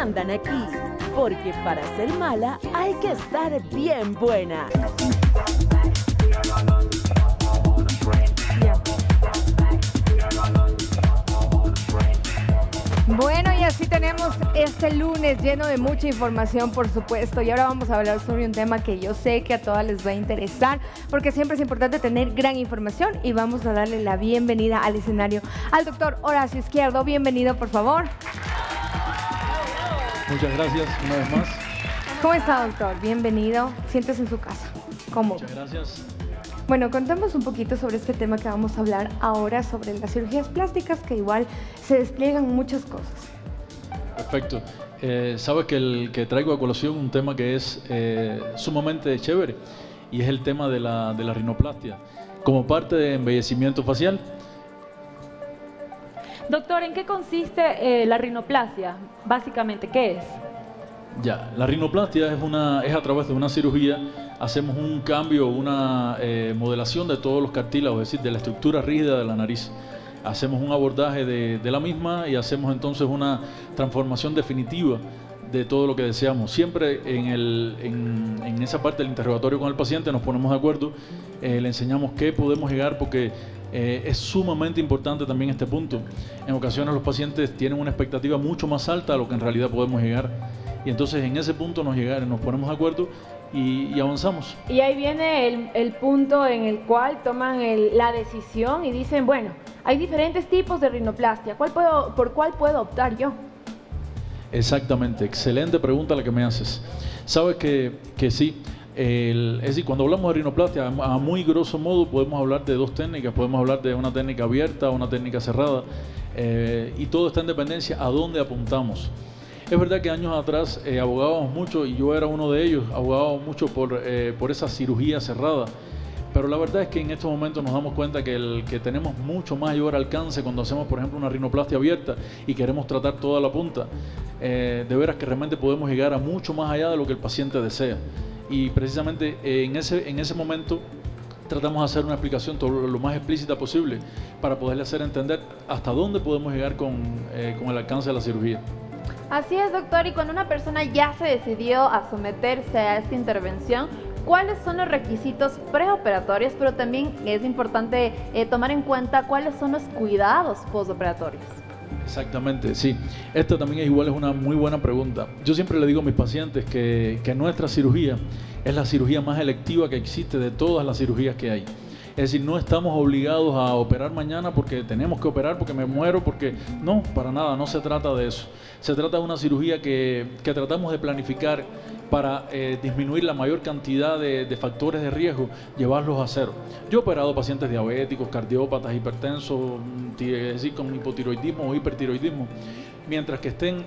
mandan aquí, porque para ser mala hay que estar bien buena. Bueno, y así tenemos este lunes lleno de mucha información, por supuesto. Y ahora vamos a hablar sobre un tema que yo sé que a todas les va a interesar, porque siempre es importante tener gran información. Y vamos a darle la bienvenida al escenario al doctor Horacio Izquierdo. Bienvenido, por favor. Muchas gracias una vez más. ¿Cómo está, doctor? Bienvenido. Siéntese en su casa. ¿Cómo? Muchas gracias. Bueno, contamos un poquito sobre este tema que vamos a hablar ahora, sobre las cirugías plásticas, que igual se despliegan muchas cosas. Perfecto. Sabes que traigo a colación un tema que es sumamente chévere, y es el tema de la rinoplastia, como parte de embellecimiento facial. Doctor, ¿en qué consiste la rinoplastia? Básicamente, ¿qué es? Ya, la rinoplastia es a través de una cirugía. Hacemos un cambio, una modelación de todos los cartílagos, es decir, de la estructura rígida de la nariz. Hacemos un abordaje de la misma y hacemos entonces una transformación definitiva de todo lo que deseamos. Siempre en esa parte del interrogatorio con el paciente nos ponemos de acuerdo, le enseñamos qué podemos llegar, porque es sumamente importante también este punto. En ocasiones los pacientes tienen una expectativa mucho más alta a lo que en realidad podemos llegar, y entonces en ese punto nos ponemos de acuerdo y avanzamos. Y ahí viene el punto en el cual toman la decisión y dicen, bueno, hay diferentes tipos de rinoplastia, ¿por cuál puedo optar yo? Exactamente, excelente pregunta la que me haces. Sabes que sí, es decir, cuando hablamos de rinoplastia, a muy grosso modo podemos hablar de dos técnicas. Podemos hablar de una técnica abierta o una técnica cerrada, y todo está en dependencia a dónde apuntamos. Es verdad que años atrás abogábamos mucho, y yo era uno de ellos, abogábamos mucho por esa cirugía cerrada, pero la verdad es que en estos momentos nos damos cuenta que tenemos mucho mayor alcance cuando hacemos, por ejemplo, una rinoplastia abierta y queremos tratar toda la punta. De veras que realmente podemos llegar a mucho más allá de lo que el paciente desea, y precisamente en ese momento tratamos de hacer una explicación lo más explícita posible para poderle hacer entender hasta dónde podemos llegar con el alcance de la cirugía. Así es, doctor, y cuando una persona ya se decidió a someterse a esta intervención, ¿cuáles son los requisitos preoperatorios? Pero también es importante tomar en cuenta cuáles son los cuidados postoperatorios. Exactamente, sí. Esta también es una muy buena pregunta. Yo siempre le digo a mis pacientes que nuestra cirugía es la cirugía más electiva que existe de todas las cirugías que hay. Es decir, no estamos obligados a operar mañana porque tenemos que operar, porque me muero, porque no, para nada, no se trata de eso. Se trata de una cirugía que tratamos de planificar para disminuir la mayor cantidad de factores de riesgo, llevarlos a cero. Yo he operado pacientes diabéticos, cardiópatas, hipertensos, es decir, con hipotiroidismo o hipertiroidismo. Mientras que estén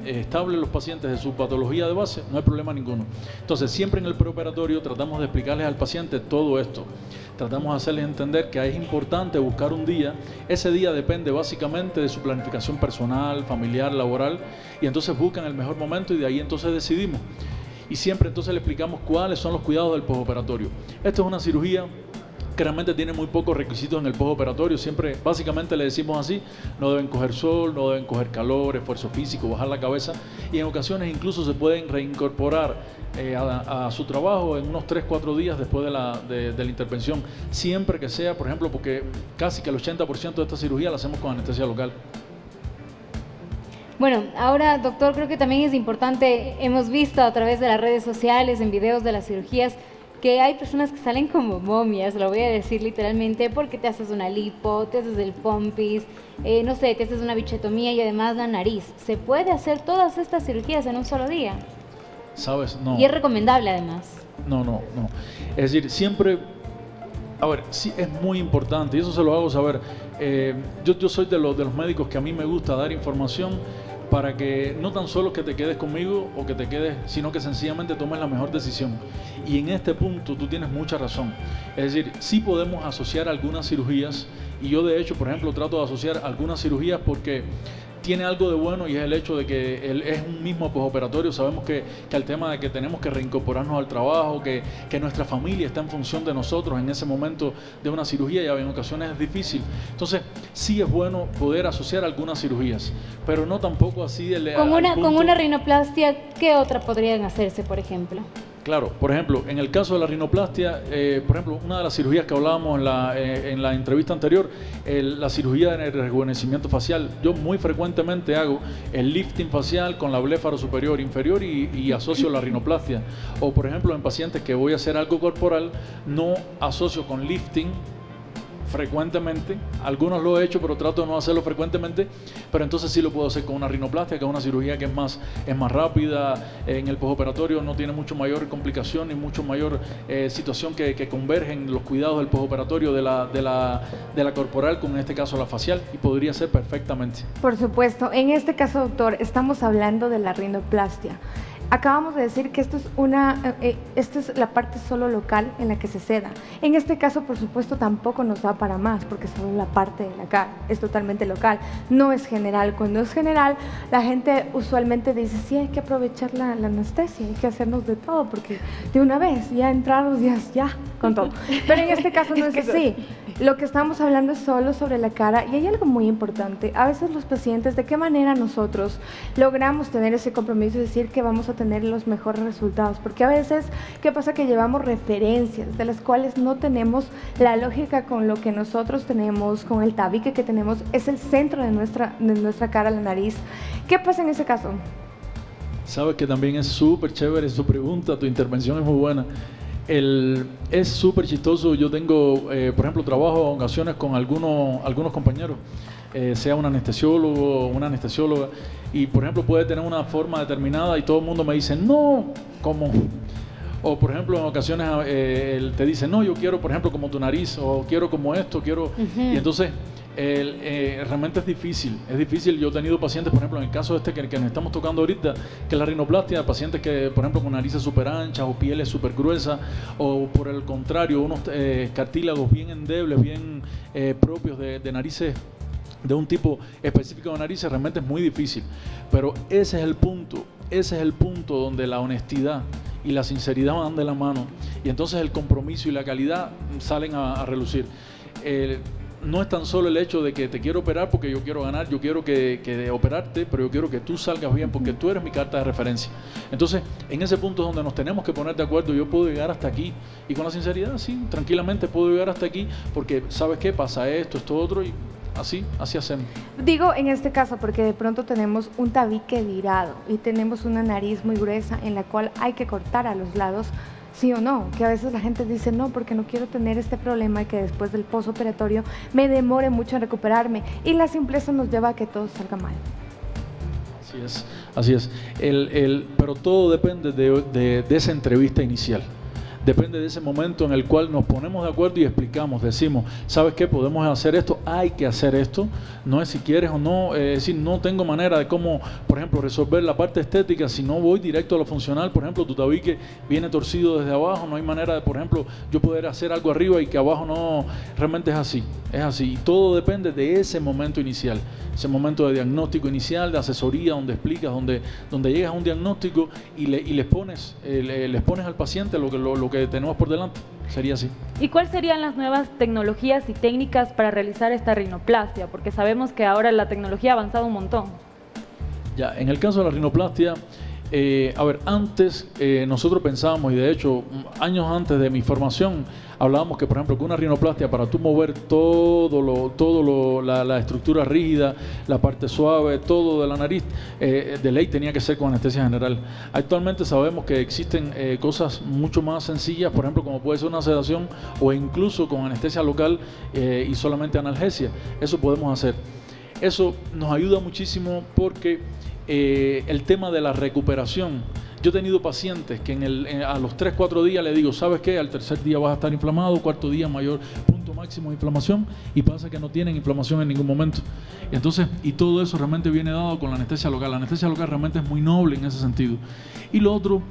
estables los pacientes de su patología de base, no hay problema ninguno. Entonces, siempre en el preoperatorio tratamos de explicarles al paciente todo esto. Tratamos de hacerles entender que es importante buscar un día. Ese día depende básicamente de su planificación personal, familiar, laboral, y entonces buscan el mejor momento y de ahí entonces decidimos. Y siempre entonces le explicamos cuáles son los cuidados del postoperatorio. Esto es una cirugía que realmente tiene muy pocos requisitos en el postoperatorio. Siempre básicamente le decimos así: no deben coger sol, no deben coger calor, esfuerzo físico, bajar la cabeza, y en ocasiones incluso se pueden reincorporar a su trabajo en unos 3-4 días después de la intervención, siempre que sea, por ejemplo, porque casi que el 80% de esta cirugía la hacemos con anestesia local. Bueno, ahora, doctor, creo que también es importante, hemos visto a través de las redes sociales, en videos de las cirugías, que hay personas que salen como momias, lo voy a decir literalmente, porque te haces una lipo, te haces el pompis, no sé, te haces una bichetomía y además la nariz. ¿Se puede hacer todas estas cirugías en un solo día? ¿Sabes? No. Y es recomendable además. No. Es decir, siempre, a ver, sí es muy importante, y eso se lo hago saber. Yo soy de los médicos que a mí me gusta dar información para que no tan solo que te quedes conmigo o que te quedes, sino que sencillamente tomes la mejor decisión. Y en este punto tú tienes mucha razón. Es decir, sí podemos asociar algunas cirugías, y yo de hecho, por ejemplo, trato de asociar algunas cirugías porque tiene algo de bueno y es el hecho de que es un mismo postoperatorio. Sabemos que el tema de que tenemos que reincorporarnos al trabajo, que nuestra familia está en función de nosotros en ese momento de una cirugía y en ocasiones es difícil. Entonces, sí es bueno poder asociar algunas cirugías, pero no tampoco así. Con una rinoplastia, ¿qué otra podrían hacerse, por ejemplo? Claro, por ejemplo, en el caso de la rinoplastia, por ejemplo, una de las cirugías que hablábamos en la entrevista anterior, la cirugía de rejuvenecimiento facial. Yo muy frecuentemente hago el lifting facial con la bléfaro superior, inferior y asocio la rinoplastia. O por ejemplo, en pacientes que voy a hacer algo corporal, no asocio con lifting frecuentemente, algunos lo he hecho, pero trato de no hacerlo frecuentemente, pero entonces sí lo puedo hacer con una rinoplastia, que es una cirugía que es más rápida, en el postoperatorio no tiene mucho mayor complicación y mucho mayor situación que convergen los cuidados del postoperatorio de la corporal con, en este caso, la facial, y podría ser perfectamente. Por supuesto. En este caso, doctor, estamos hablando de la rinoplastia. Acabamos de decir que esto es la parte solo local en la que se seda. En este caso, por supuesto, tampoco nos da para más, porque solo la parte de la cara es totalmente local, no es general. Cuando es general, la gente usualmente dice, sí, hay que aprovechar la anestesia, hay que hacernos de todo, porque de una vez, ya entrados, ya, con todo. Pero en este caso no es así. Lo que estamos hablando es solo sobre la cara, y hay algo muy importante. A veces los pacientes, ¿de qué manera nosotros logramos tener ese compromiso y decir que vamos a tener los mejores resultados? Porque a veces, ¿qué pasa? Que llevamos referencias de las cuales no tenemos la lógica con lo que nosotros tenemos, con el tabique que tenemos, es el centro de nuestra cara, la nariz. ¿Qué pasa en ese caso? Sabes que también es súper chévere su pregunta, tu intervención es muy buena. Es súper chistoso. Yo tengo, por ejemplo, trabajo en ocasiones con algunos compañeros, sea un anestesiólogo o una anestesióloga, y por ejemplo puede tener una forma determinada y todo el mundo me dice, no, ¿cómo? O por ejemplo en ocasiones te dice, no, yo quiero por ejemplo como tu nariz, o quiero como esto, quiero... Y entonces realmente es difícil. Yo he tenido pacientes, por ejemplo, en el caso que nos estamos tocando ahorita, que es la rinoplastia, pacientes que, por ejemplo, con narices súper anchas o pieles súper gruesas, o por el contrario, unos cartílagos bien endebles, bien propios de narices, de un tipo específico de narices, realmente es muy difícil. Pero ese es el punto donde la honestidad y la sinceridad van de la mano, y entonces el compromiso y la calidad salen a relucir. No es tan solo el hecho de que te quiero operar porque yo quiero ganar, yo quiero que operarte, pero yo quiero que tú salgas bien porque tú eres mi carta de referencia. Entonces, en ese punto es donde nos tenemos que poner de acuerdo. Yo puedo llegar hasta aquí, y con la sinceridad, sí, tranquilamente puedo llegar hasta aquí, porque ¿sabes qué? Pasa esto otro, y así hacemos. Digo en este caso porque de pronto tenemos un tabique virado y tenemos una nariz muy gruesa en la cual hay que cortar a los lados, sí o no, que a veces la gente dice no, porque no quiero tener este problema y que después del postoperatorio me demore mucho en recuperarme, y la simpleza nos lleva a que todo salga mal. Así es. Pero todo depende de esa entrevista inicial. Depende de ese momento en el cual nos ponemos de acuerdo y explicamos, decimos, ¿sabes qué? Podemos hacer esto, hay que hacer esto, no es si quieres o no, es decir, no tengo manera de cómo, por ejemplo, resolver la parte estética si no voy directo a lo funcional. Por ejemplo, tu tabique viene torcido desde abajo, no hay manera de, por ejemplo, yo poder hacer algo arriba y que abajo no, realmente es así, y todo depende de ese momento inicial, ese momento de diagnóstico inicial, de asesoría, donde explicas, donde llegas a un diagnóstico y les pones al paciente lo que tenemos por delante. Sería así. ¿Y cuáles serían las nuevas tecnologías y técnicas para realizar esta rinoplastia? Porque sabemos que ahora la tecnología ha avanzado un montón. Ya, en el caso de la rinoplastia, antes nosotros pensábamos, y de hecho años antes de mi formación hablábamos que, por ejemplo, que una rinoplastia, para tú mover la estructura rígida, la parte suave, todo de la nariz, de ley tenía que ser con anestesia general. Actualmente sabemos que existen cosas mucho más sencillas, por ejemplo, como puede ser una sedación, o incluso con anestesia local y solamente analgesia. Eso podemos hacer. Eso nos ayuda muchísimo porque el tema de la recuperación, yo he tenido pacientes que a los 3-4 días le digo, ¿sabes qué? Al tercer día vas a estar inflamado, cuarto día punto máximos de inflamación y pasa que no tienen inflamación en ningún momento. Entonces, y todo eso realmente viene dado con la anestesia local. La anestesia local realmente es muy noble en ese sentido. Y lo otro,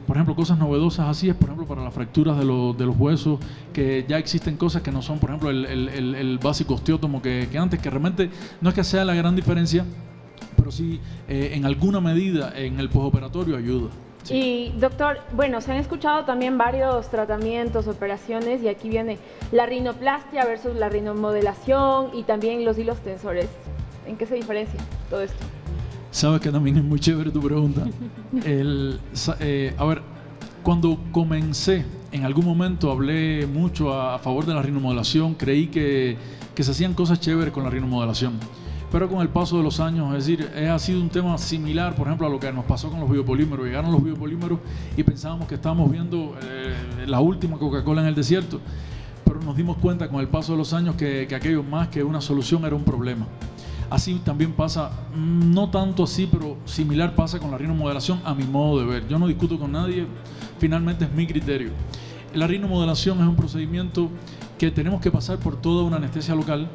por ejemplo, cosas novedosas así es, por ejemplo, para las fracturas de los huesos, que ya existen cosas que no son, por ejemplo, el básico osteótomo que antes, que realmente no es que sea la gran diferencia, pero sí en alguna medida en el postoperatorio ayuda. Sí. Y doctor, bueno, se han escuchado también varios tratamientos, operaciones, y aquí viene la rinoplastia versus la rinomodelación y también los hilos tensores. ¿En qué se diferencia todo esto? Sabes que también es muy chévere tu pregunta. A ver, cuando comencé, en algún momento hablé mucho a favor de la rinomodelación, creí que se hacían cosas chéveres con la rinomodelación. Pero con el paso de los años, es decir, ha sido un tema similar, por ejemplo, a lo que nos pasó con los biopolímeros. Llegaron los biopolímeros y pensábamos que estábamos viendo la última Coca-Cola en el desierto, pero nos dimos cuenta con el paso de los años que aquello más que una solución era un problema. Así también pasa, no tanto así, pero similar pasa con la rinomodelación a mi modo de ver. Yo no discuto con nadie, finalmente es mi criterio. La rinomodelación es un procedimiento que tenemos que pasar por toda una anestesia local,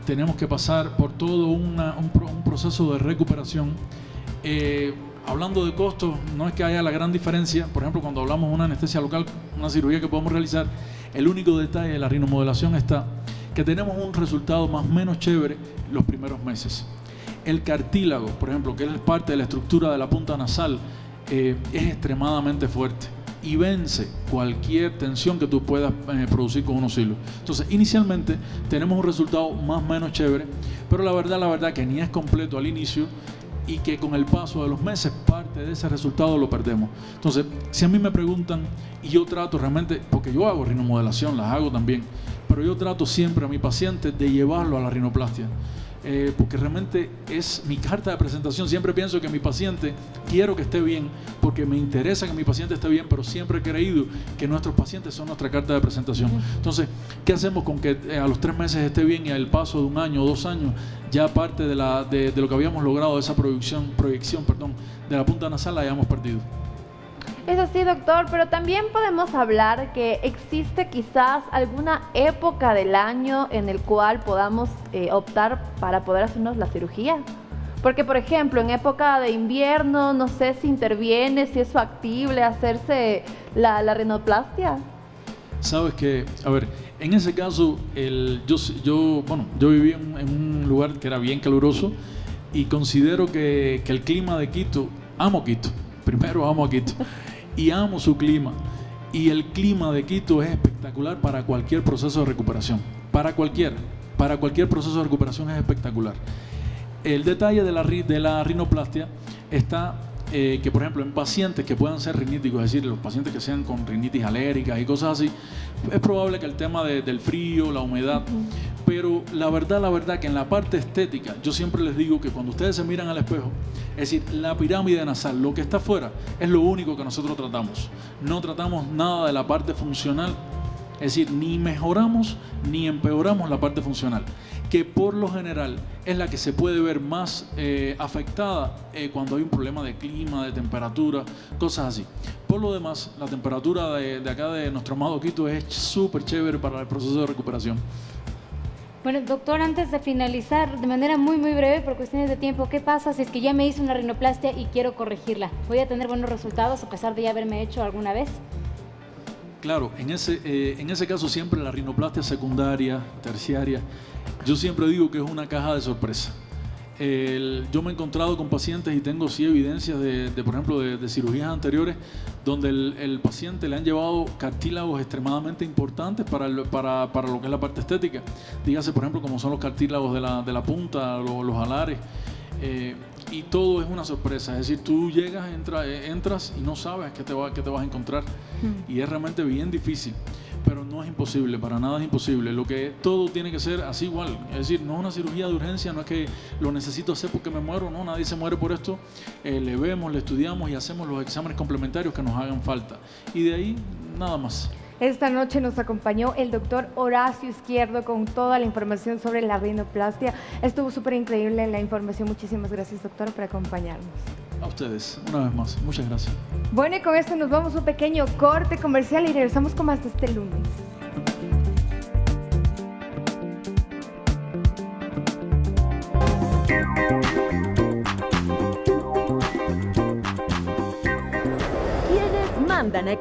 tenemos que pasar por todo un proceso de recuperación. Hablando de costos, no es que haya la gran diferencia. Por ejemplo, cuando hablamos de una anestesia local, una cirugía que podemos realizar, el único detalle de la rinomodelación está que tenemos un resultado más o menos chévere los primeros meses. El cartílago, por ejemplo, que es parte de la estructura de la punta nasal, es extremadamente fuerte y vence cualquier tensión que tú puedas producir con unos hilos. Entonces, inicialmente tenemos un resultado más o menos chévere, pero la verdad que ni es completo al inicio y que con el paso de los meses parte de ese resultado lo perdemos. Entonces, si a mí me preguntan, y yo trato realmente, porque yo hago rinomodelación, las hago también, pero yo trato siempre a mi paciente de llevarlo a la rinoplastia. Porque realmente es mi carta de presentación. Siempre pienso que mi paciente, quiero que esté bien, porque me interesa que mi paciente esté bien, pero siempre he creído que nuestros pacientes son nuestra carta de presentación. Entonces, ¿qué hacemos con que a los 3 meses esté bien y al paso de 1 año o 2 años ya parte de lo que habíamos logrado, de esa proyección de la punta nasal, la hayamos perdido? Es así, doctor, pero también podemos hablar que existe quizás alguna época del año en el cual podamos optar para poder hacernos la cirugía. Porque, por ejemplo, en época de invierno, no sé si interviene, si es factible hacerse la rinoplastia. Sabes que, a ver, en ese caso, yo viví en un lugar que era bien caluroso y considero que el clima de Quito, amo Quito, primero amo a Quito. Y amo su clima. Y el clima de Quito es espectacular para cualquier proceso de recuperación. Para cualquier proceso de recuperación es espectacular. El detalle de la rinoplastia está que, por ejemplo, en pacientes que puedan ser riníticos, es decir, los pacientes que sean con rinitis alérgicas y cosas así, es probable que el tema del frío, la humedad, pero la verdad que en la parte estética, yo siempre les digo que cuando ustedes se miran al espejo, es decir, la pirámide nasal, lo que está afuera, es lo único que nosotros tratamos. No tratamos nada de la parte funcional, es decir, ni mejoramos ni empeoramos la parte funcional, que por lo general es la que se puede ver más afectada cuando hay un problema de clima, de temperatura, cosas así. Por lo demás, la temperatura de acá de nuestro amado Quito es súper chévere para el proceso de recuperación. Bueno, doctor, antes de finalizar, de manera muy breve, por cuestiones de tiempo, ¿qué pasa si es que ya me hice una rinoplastia y quiero corregirla? ¿Voy a tener buenos resultados a pesar de ya haberme hecho alguna vez? Claro, en ese caso siempre la rinoplastia secundaria, terciaria, yo siempre digo que es una caja de sorpresa. Yo me he encontrado con pacientes y tengo sí evidencias por ejemplo, de cirugías anteriores donde el paciente le han llevado cartílagos extremadamente importantes para lo que es la parte estética. Dígase, por ejemplo, como son los cartílagos de la punta, los alares. Y todo es una sorpresa, es decir, tú llegas, entras y no sabes qué te vas a encontrar. Y es realmente bien difícil, pero no es imposible, para nada es imposible. Todo tiene que ser así igual, es decir, no es una cirugía de urgencia, no es que lo necesito hacer porque me muero, no, nadie se muere por esto. Le vemos, le estudiamos y hacemos los exámenes complementarios que nos hagan falta. Y de ahí, nada más. Esta noche nos acompañó el doctor Horacio Izquierdo con toda la información sobre la rinoplastia. Estuvo súper increíble la información. Muchísimas gracias, doctor, por acompañarnos. A ustedes, una vez más. Muchas gracias. Bueno, y con esto nos vamos a un pequeño corte comercial y regresamos con más de este lunes. mandan a